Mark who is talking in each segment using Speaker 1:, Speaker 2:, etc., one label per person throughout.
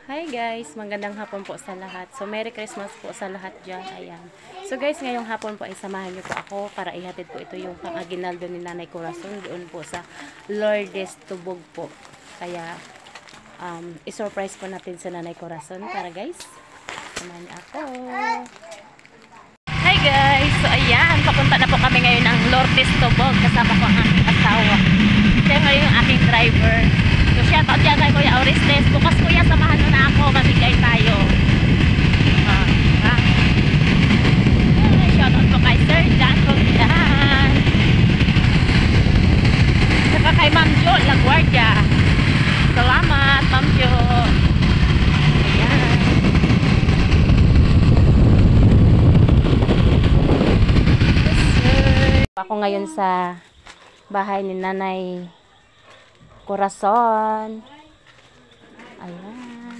Speaker 1: Hi guys, magandang hapon po sa lahat. So Merry Christmas po sa lahat dyan. Ayan. So guys, ngayong hapon po ay samahan niyo po ako para ihatid po ito yung pang-aginaldo ni Nanay Corazon doon po sa Lourdes Tubog po. Kaya i-surprise po natin sa Nanay Corazon. Tara guys, samahan niyo ako. Hi guys, so ayan, papunta na po kami ngayon ng Lourdes Tubog. Kasama ko ang aking asawa. Siya ngayon yung aking driver. So shout out dyan kay Kuya Orestes. Bukas kuya, samahan mo na ako, mamigay tayo. Shout out po kay Sir Jan Condan. Saka kay Ma'am Jo Laguardia. Salamat Ma'am Jo. Ayan. Ako ngayon sa bahay ni Nanay Corazon. Ayan.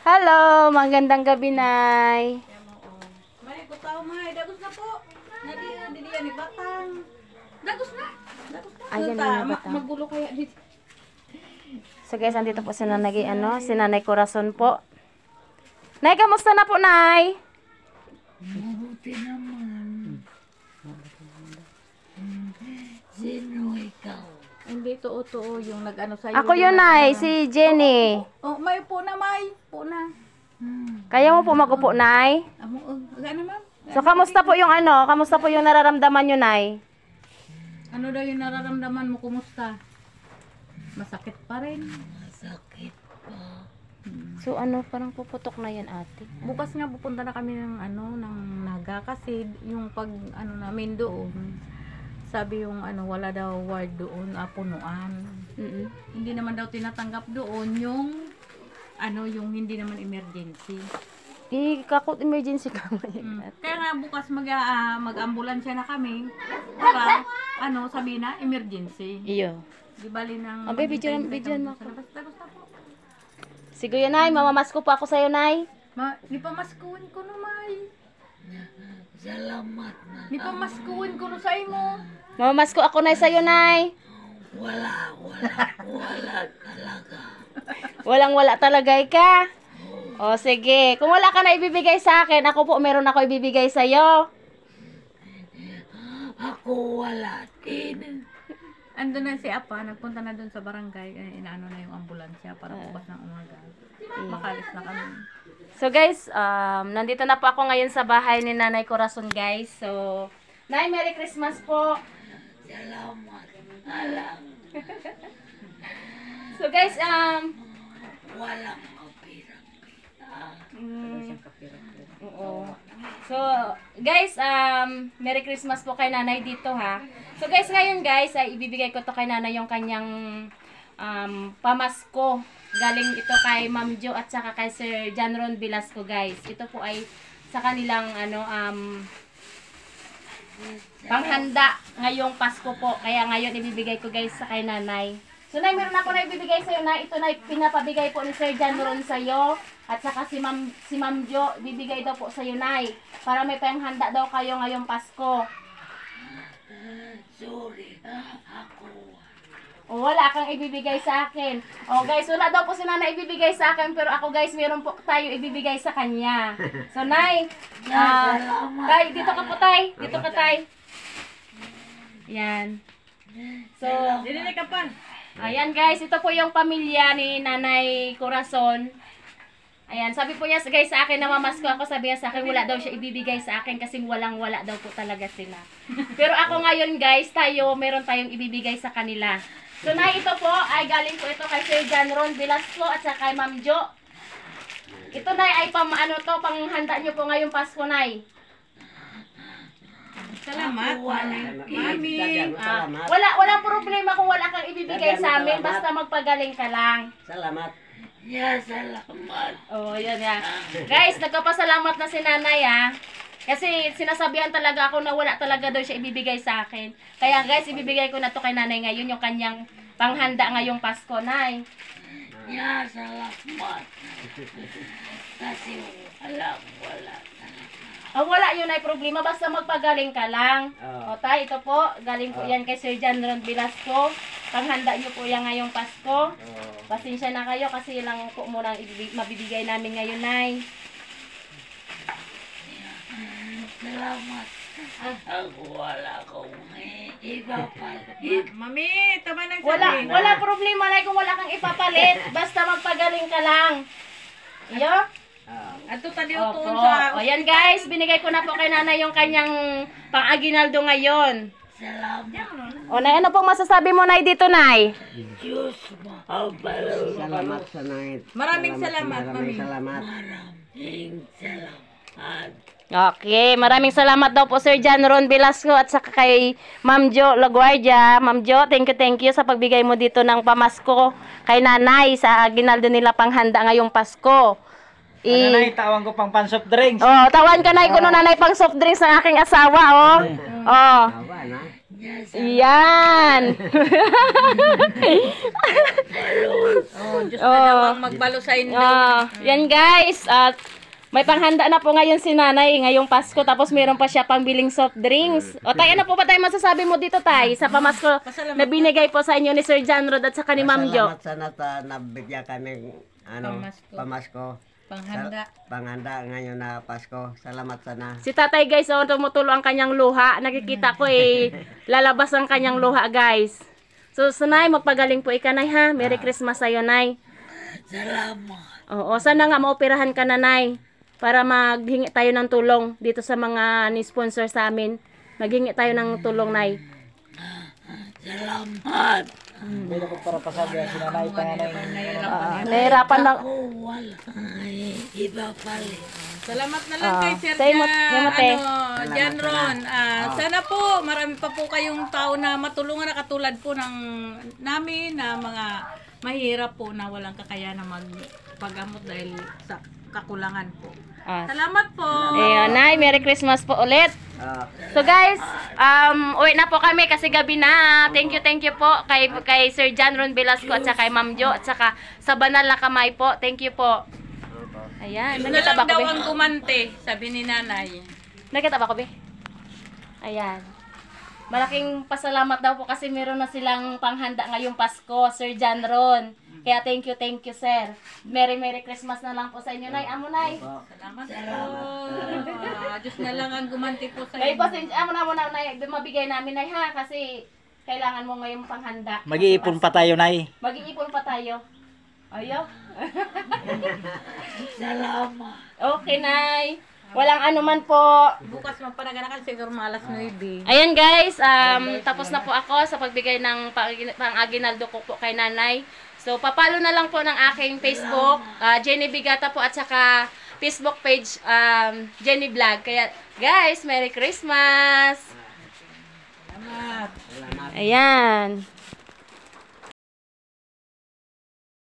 Speaker 1: Hello, magandang gabi, Nay.
Speaker 2: May butaw may dagos na po. Nadi ni batang. Dagos na.
Speaker 1: Ayan na ba ta?
Speaker 2: Magulo kaya dito.
Speaker 1: So guys, andito po si Nanay, si Nanay Corazon po. Nay, kamusta na po, Nay?
Speaker 2: Mabuti naman. Sino ikaw? Hindi to yung nag-ano sa'yo.
Speaker 1: Ako yun, Nay, si Jenny.
Speaker 2: Oh, may po na, may. Po na.
Speaker 1: Kaya mo po magupo, Nay?
Speaker 2: Amo, ano ma'am?
Speaker 1: So, kamusta po yung kamusta po yung nararamdaman nyo, Nay?
Speaker 2: Ano daw yung nararamdaman mo? Kumusta? Masakit pa rin. Masakit pa.
Speaker 1: So, parang puputok na yan, ate.
Speaker 2: Bukas nga pupunta na kami ng ng Naga kasi yung pag namin doon. Sabi yung wala daw ward doon, punuan. Hindi naman daw tinatanggap doon yung yung hindi naman emergency.
Speaker 1: Kakot emergency ka
Speaker 2: Kaya nga bukas mag-ambulansya na kami para sabi na emergency.
Speaker 1: Iyo.
Speaker 2: Di bali ng
Speaker 1: Bidyan mo ako.
Speaker 2: Basta po.
Speaker 1: Sige yun, Nay. Mamamasko pa ako sa'yo, Nay.
Speaker 2: Di pa maskuhin ko no, May.
Speaker 3: Salamat na.
Speaker 2: Di pa maskuhin ko no sa imo.
Speaker 1: Mamamasko ako, Nay, sa'yo, Nay.
Speaker 3: Wala talaga.
Speaker 1: Walang-wala talaga, ka. O, sige. Kung wala ka na ibibigay sa akin, ako po meron ako ibibigay sa'yo.
Speaker 3: Ako wala din.
Speaker 2: Andun na si Apa, nagpunta na dun sa barangay, inaano na yung ambulansya para bukas ng umaga. Makalis na kami.
Speaker 1: So guys, nandito na po ako ngayon sa bahay ni Nanay Corazon, guys. So, Nay, Merry Christmas po.
Speaker 3: Salamat. Alam.
Speaker 1: So guys,
Speaker 3: Walang kapira.
Speaker 1: oo. So, guys, Merry Christmas po kay Nanay dito, ha. So guys, ngayon guys, ay ibibigay ko to kay Nanay yung kanyang pamasko. Galing ito kay Ma'am Jo at saka kay Sir John Ron Velasco, guys. Ito po ay sa kanilang panghanda ngayong Pasko po. Kaya ngayon ibibigay ko guys sa kay Nanay. So Nay, meron ako na ibibigay sa iyo, na ito na pinapabigay po ni Sir John Ron sa iyo at saka si Ma'am Jo bibigay daw po sa iyo, Nay, para may panghanda daw kayo ngayong Pasko.
Speaker 3: Sorry. Ako.
Speaker 1: O, wala kang ibibigay sa akin. O guys, wala daw po si Nanay ibibigay sa akin, pero ako guys, meron po tayo ibibigay sa kanya. So Nay, Tay, dito ka po, Tay. Dito ka, Tay. Yan. So,
Speaker 2: Dili ka pa.
Speaker 1: ayan guys, ito po yung pamilya ni Nanay Corazon. Ayan, sabi po niya guys sa akin, namamasko ako, sabi niya sa akin, wala daw siya ibibigay sa akin kasi walang-wala daw po talaga sila. Pero ako ngayon guys, meron tayong ibibigay sa kanila. So Nay, ito po ay galing po ito kay Sir John Ron Velasco at saka kay Ma'am Jo. Ito Nay ay panghanda niyo po ngayong Pasko, Nay.
Speaker 2: Salamat. Mami.
Speaker 1: Walang problema kung wala kang ibibigay sa amin, basta magpagaling ka lang.
Speaker 3: Salamat. Salamat.
Speaker 1: Oh, yan ya. Guys, nagpapasalamat na si Nanay, ha. Kasi sinasabihan talaga ako na wala talaga daw siya ibibigay sa akin. Kaya guys, ibibigay ko na to kay Nanay ngayon, yung kanyang panghanda ngayong Pasko, Nay.
Speaker 3: Salamat. Kasi wala talaga.
Speaker 1: Wala yun ay problema, basta magpagaling ka lang. O Tay, ito po, galing po yan kay Sir John Ron Velasco. Panghanda nyo po yan ngayong Pasko. Pasensya na kayo kasi lang po muna mabibigay namin ngayon, Nay.
Speaker 3: Salamat. Ako wala akong iba pa.
Speaker 2: Mami, tama nang
Speaker 1: Wala problema, Nay, kung wala kang ipapalit. Basta magpagaling ka lang. Iyo?
Speaker 2: Ato tadiyo
Speaker 1: Opo.
Speaker 2: tuon sa...
Speaker 1: O yan guys, binigay ko na po kay nanay yung kanyang pang-aginaldo ngayon.
Speaker 3: Salamat.
Speaker 1: O Nay, ano pong masasabi mo, Nay, dito, Nay?
Speaker 3: Diyos mahal.
Speaker 4: Salamat sa night.
Speaker 2: Maraming salamat, Mami.
Speaker 4: Salamat.
Speaker 3: Maraming salamat.
Speaker 1: Okay, maraming salamat daw po Sir John Ron Velasco at saka kay Ma'am Jo Laguardia. Ma'am Jo, thank you sa pagbigay mo dito ng pamasko kay nanay sa aginaldo nila panghanda ngayong Pasko.
Speaker 5: Nanay, tawag ko pang pan-soft drinks.
Speaker 1: Oh, tawan ka na kuno nanay pang soft drinks ng aking asawa, oh. Oh.
Speaker 4: Awa na.
Speaker 1: Yan.
Speaker 2: Oh, Diyos na daw ang magbalo sa inyo.
Speaker 1: Yan guys, at may panghanda na po ngayon si nanay ngayong Pasko tapos meron pa siya pangbiling soft drinks. O tay, ano po ba tayo masasabi mo dito tay sa pamasko na binigay po sa inyo ni Sir John Rod at saka ni Ma'am Jo?
Speaker 4: Salamat sana ta nabigyan kami pamasko. Panghanda ngayon na Pasko. Salamat sana.
Speaker 1: Si tatay guys, oh, tumutulo ang kanyang luha. Nakikita ko lalabas ang kanyang luha guys. So, Nay, magpagaling po ikanay ha. Merry Christmas sa'yo, Nay.
Speaker 3: Salamat.
Speaker 1: Oo, sana nga maoperahan ka na, Nay. Para maghingi tayo ng tulong dito sa mga ni-sponsor sa amin. Maghingi tayo ng tulong, Nay.
Speaker 3: Salamat.
Speaker 5: Pwede ko para pasabi si nanay panganay.
Speaker 1: Nahirapan na.
Speaker 3: Ako wala iba palit.
Speaker 2: Salamat na lang kay Sir
Speaker 1: Say mo, te.
Speaker 2: John Ron. Sana po, marami pa po kayong tao na matulungan na katulad po ng namin na mga mahirap po na walang kakayanan magpagamot dahil sa kakulangan po. Salamat po.
Speaker 1: Ayan, Nay, Merry Christmas po ulit. So guys, uwi na po kami kasi gabi na. Thank you po kay Sir John Ron Velasco at saka kay Ma'am Jo at saka sa banal na kamay po. Thank you po. Ayan,
Speaker 2: Na
Speaker 1: nagkita
Speaker 2: lang
Speaker 1: ba ko,
Speaker 2: daw
Speaker 1: be?
Speaker 2: ang gumante, sabi ni nanay.
Speaker 1: Nagkita ba ko, be? Ayan. Malaking pasalamat daw po kasi meron na silang panghanda ngayong Pasko, Sir John Ron. Kaya thank you, sir. Merry Christmas na lang po sa inyo, Nay. Amo, Nay.
Speaker 2: Salamat po. Diyos na lang ang gumanti po sa
Speaker 1: Kaya
Speaker 2: inyo.
Speaker 1: pasensya, amo na, Nay. Mabigay namin, Nay, ha? Kasi kailangan mo ngayong panghanda.
Speaker 5: Mag-iipon pa tayo, Nay.
Speaker 1: Mag-iipon pa tayo. Ayo.
Speaker 3: Salamat.
Speaker 1: Okay, Nay. Walang anuman po.
Speaker 2: Bukas mapanaganakan siguro mga alas 9.
Speaker 1: Ayan guys, tapos na po ako sa pagbigay ng pang-aginaldo ko po kay nanay. So, papalo na lang po ng aking Facebook, Jenny Bigata po at saka Facebook page, Jenny Vlog. Kaya guys, Merry Christmas!
Speaker 2: Salamat.
Speaker 1: Ayan.